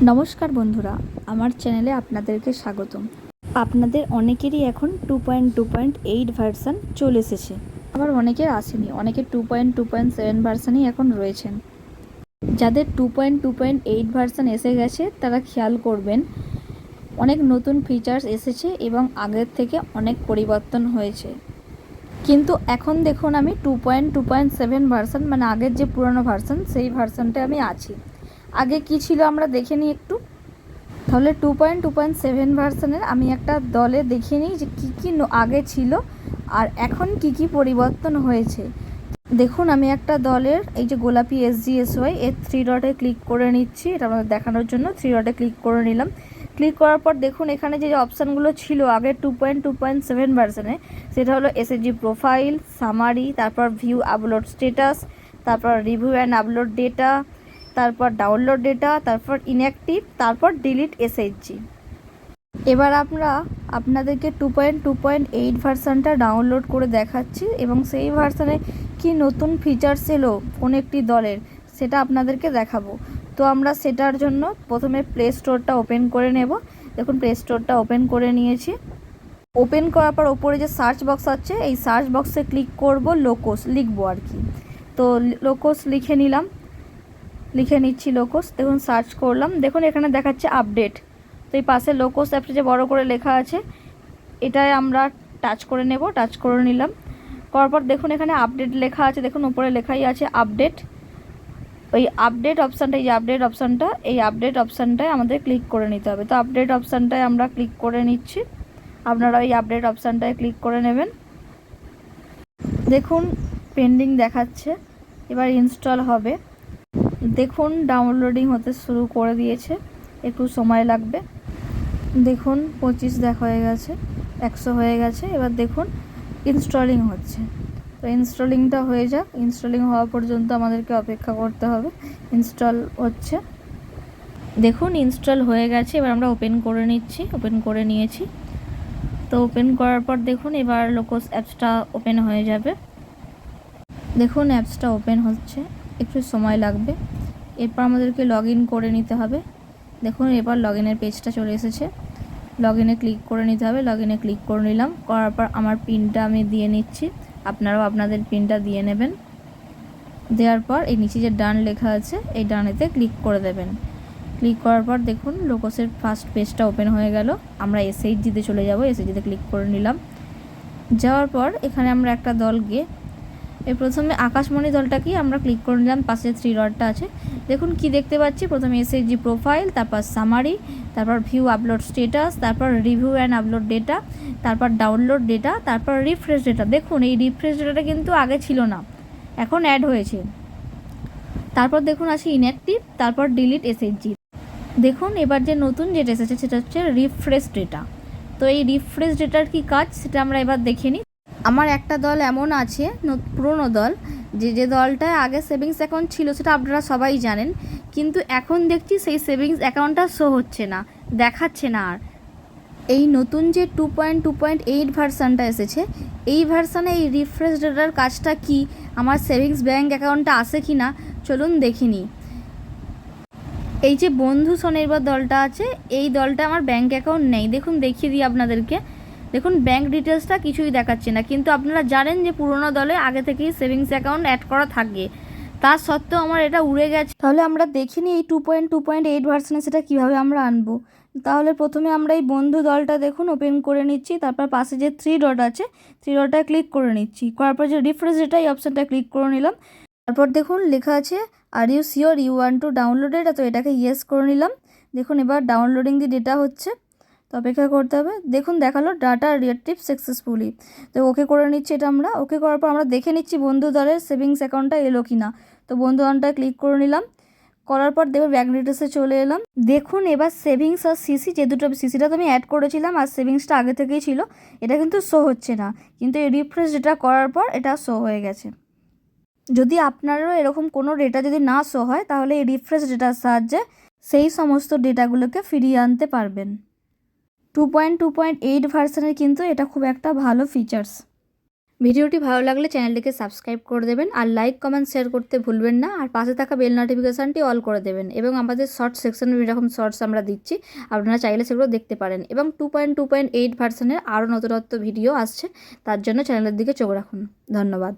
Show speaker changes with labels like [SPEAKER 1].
[SPEAKER 1] নমস্কার বন্ধুরা, আমার চ্যানেলে আপনাদেরকে স্বাগতম। আপনাদের অনেকেরই এখন 2.2.8 ভার্সান চলে এসেছে, আবার অনেকের আসেনি, অনেকের 2.2.7 ভার্সানই এখন রয়েছেন। যাদের 2.2.8 ভার্সান এসে গেছে তারা খেয়াল করবেন অনেক নতুন ফিচার্স এসেছে এবং আগের থেকে অনেক পরিবর্তন হয়েছে। কিন্তু এখন দেখুন আমি 2.2.7 ভার্সান মানে আগের যে পুরনো ভার্সান সেই ভার্সানটা আমি আছি। আগে কি ছিল আমরা দেখে নিই একটু। তাহলে 2.2.7 ভার্সানের আমি একটা দলে দেখে নিই যে কী কী আগে ছিল আর এখন কি কি পরিবর্তন হয়েছে। দেখুন আমি একটা দলের এই যে গোলাপি SGSY এর 3 ডটে ক্লিক করে নিচ্ছি, এটা আমাদের দেখানোর জন্য 3 ডটে ক্লিক করে নিলাম। ক্লিক করার পর দেখুন এখানে যে অপশানগুলো ছিল আগে 2.2.7 ভার্সানে, সেটা হলো SHG প্রোফাইল, সামারি, তারপর ভিউ আপলোড স্ট্যাটাস, তারপর রিভিউ অ্যান্ড আপলোড ডেটা, তারপর ডাউনলোড ডেটা, তারপর ইনঅ্যাক্টিভ, তারপর ডিলিট SHG। এবার আমরা আপনাদেরকে 2.2.8 ভার্সানটা ডাউনলোড করে দেখাচ্ছি এবং সেই ভার্সানে কি নতুন ফিচার্স এলো কোন একটি দলের সেটা আপনাদেরকে দেখাবো। তো আমরা সেটার জন্য প্রথমে প্লে স্টোরটা ওপেন করে নেব। দেখুন প্লে স্টোরটা ওপেন করে নিয়েছি। ওপেন করার পর ওপরে যে সার্চ বক্স আছে এই সার্চ বক্সে ক্লিক করব, লোকোস লিখবো আর কি। তো লোকোস লিখে নিলাম, লিখে নিচ্ছি লোকোস। দেখুন সার্চ করলাম, দেখুন এখানে দেখাচ্ছে আপডেট। তো এই পাশে লোকোস অ্যাপটা যে বড় করে লেখা আছে এটাই আমরা টাচ করে নেব, টাচ করে নিলাম। করার পর দেখুন এখানে আপডেট লেখা আছে, দেখুন উপরে লেখাই আছে আপডেট। ওই আপডেট অপশানটা, এই যে আপডেট অপশানটা, এই আপডেট অপশানটায় আমাদের ক্লিক করে নিতে হবে। তো আপডেট অপশানটায় আমরা ক্লিক করে নিচ্ছি, আপনারা এই আপডেট অপশানটায় ক্লিক করে নেবেন। দেখুন পেন্ডিং দেখাচ্ছে, এবার ইনস্টল হবে। দেখুন ডাউনলোডিং হতে শুরু করে দিয়েছে, একটু সময় লাগবে। দেখুন 25 হয়ে গেছে, 100 হয়ে গেছে। এবার দেখুন ইনস্টলিং হচ্ছে। তো ইনস্টলিংটা হয়ে যাক, ইনস্টলিং হওয়া পর্যন্ত আমাদেরকে অপেক্ষা করতে হবে। ইনস্টল হচ্ছে, দেখুন ইনস্টল হয়ে গেছে। এবার আমরা ওপেন করে নিচ্ছি, ওপেন করে নিয়েছি। তো ওপেন করার পর দেখুন এবার লোকোস অ্যাপসটা ওপেন হয়ে যাবে। দেখুন অ্যাপসটা ওপেন হচ্ছে, একটু সময় লাগবে। এরপর আমাদেরকে লগ ইন করে নিতে হবে। দেখুন এবার লগ ইনের পেজটা চলে এসেছে, লগ ইনে ক্লিক করে নিতে হবে। লগ ইনে ক্লিক করে নিলাম, করার পর আমার পিনটা আমি দিয়ে নিচ্ছি, আপনারাও আপনাদের পিনটা দিয়ে নেবেন। দেওয়ার পর এই নিচে যে ডান লেখা আছে এই ডানেতে ক্লিক করে দেবেন। ক্লিক করার পর দেখুন লোকোসের ফার্স্ট পেজটা ওপেন হয়ে গেল। আমরা SHGতে চলে যাব, SHGতে ক্লিক করে নিলাম। যাওয়ার পর এখানে আমরা একটা দল গিয়ে এর প্রথমে আকাশমণি দলটাকেই আমরা ক্লিক করে নিলাম, পাশে 3 ডটটা আছে। দেখুন কি দেখতে পাচ্ছি, প্রথমে SHG প্রোফাইল, তারপর সামারি, তারপর ভিউ আপলোড স্ট্যাটাস, তারপর রিভিউ অ্যান্ড আপলোড ডেটা, তারপর ডাউনলোড ডেটা, তারপর রিফ্রেশ ডেটা। দেখুন এই রিফ্রেশ ডেটাটা কিন্তু আগে ছিল না, এখন অ্যাড হয়েছে। তারপর দেখুন আছে ইনঅ্যাক্টিভ, তারপর ডিলিট SHG। দেখুন এবার যে নতুন যেটা এসেছে সেটা হচ্ছে রিফ্রেশ ডেটা। তো এই রিফ্রেশ ডেটার কি কাজ সেটা আমরা এবার দেখে নিই। আমার একটা দল এমন আছে, পুরনো দল, যে দলটায় আগে সেভিংস অ্যাকাউন্ট ছিল সেটা আপনারা সবাই জানেন, কিন্তু এখন দেখছি সেই সেভিংস অ্যাকাউন্টটা শো হচ্ছে না, দেখাচ্ছে না আর। এই নতুন যে 2.2.8 ভার্সানটা এসেছে এই ভার্সানে এই রিফ্রেশ ডেটার কাজটা কি, আমার সেভিংস ব্যাঙ্ক অ্যাকাউন্টটা আসে কি না চলুন দেখিনি। এই যে বন্ধু স্বনির্ভর দলটা আছে এই দলটা আমার ব্যাঙ্ক অ্যাকাউন্ট নেই, দেখুন দেখিয়ে দিই আপনাদেরকে। দেখুন ব্যাঙ্ক ডিটেলসটা কিছুই দেখাচ্ছে না, কিন্তু আপনারা জানেন যে পুরোনো দলে আগে থেকেই সেভিংস অ্যাকাউন্ট অ্যাড করা থাকে, তার সত্ত্বেও আমার এটা উড়ে গেছে। তাহলে আমরা দেখিনি এই 2.2.8 ভার্সনে সেটা কীভাবে আমরা আনবো। তাহলে প্রথমে আমরা এই বন্ধু দলটা দেখুন ওপেন করে নিচ্ছি, তারপর পাশে যে 3 ডট আছে 3 ডটটা ক্লিক করে নিচ্ছি, করার পর যে রিফ্রেশ ডেটা এই অপশানটা ক্লিক করে নিলাম। তারপর দেখুন লেখা আছে আর are sure you want to download এটা, তো এটাকে ইয়েস করে নিলাম। দেখুন এবার ডাউনলোডিং দি ডেটা হচ্ছে, তো অপেক্ষা করতে হবে। দেখুন দেখালো ডাটা রিয়েক্টিভ সাকসেসফুলি, তো ওকে করে নিচ্ছি এটা আমরা। ওকে করার পর আমরা দেখে নিচ্ছি বন্ধু দলের সেভিংস অ্যাকাউন্টটা এলো কি না। তো বন্ধু অ্যাকাউন্টটা ক্লিক করে নিলাম, করার পর দেখুন ব্যাঙ্ক ডিটেলসে চলে এলাম। দেখুন এবার সেভিংস আর সিসি, যে দুটো সিসিটা তো আমি অ্যাড করেছিলাম আর সেভিংসটা আগে থেকেই ছিল, এটা কিন্তু শো হচ্ছে না, কিন্তু এই রিফ্রেশ ডেটা করার পর এটা শো হয়ে গেছে। যদি আপনারও এরকম কোনো ডেটা যদি না শো হয় তাহলে এই রিফ্রেশ ডেটার সাহায্যে সেই সমস্ত ডেটাগুলোকে ফিরিয়ে আনতে পারবেন। 2.2.8 ভার্সানের কিন্তু এটা খুব একটা ভালো ফিচার্স। ভিডিওটি ভালো লাগলে চ্যানেলটিকে সাবস্ক্রাইব করে দেবেন, আর লাইক কমেন্ট শেয়ার করতে ভুলবেন না, আর পাশে থাকা বেল নোটিফিকেশানটি অল করে দেবেন। এবং আমাদের শর্টস সেকশনে এরকম শর্টস আমরা দিচ্ছি, আপনারা চাইলে সেগুলো দেখতে পারেন। এবং 2.2.8 ভার্সনের আরও নতুনত্ব ভিডিও আসছে, তার জন্য চ্যানেলের দিকে চোখ রাখুন। ধন্যবাদ।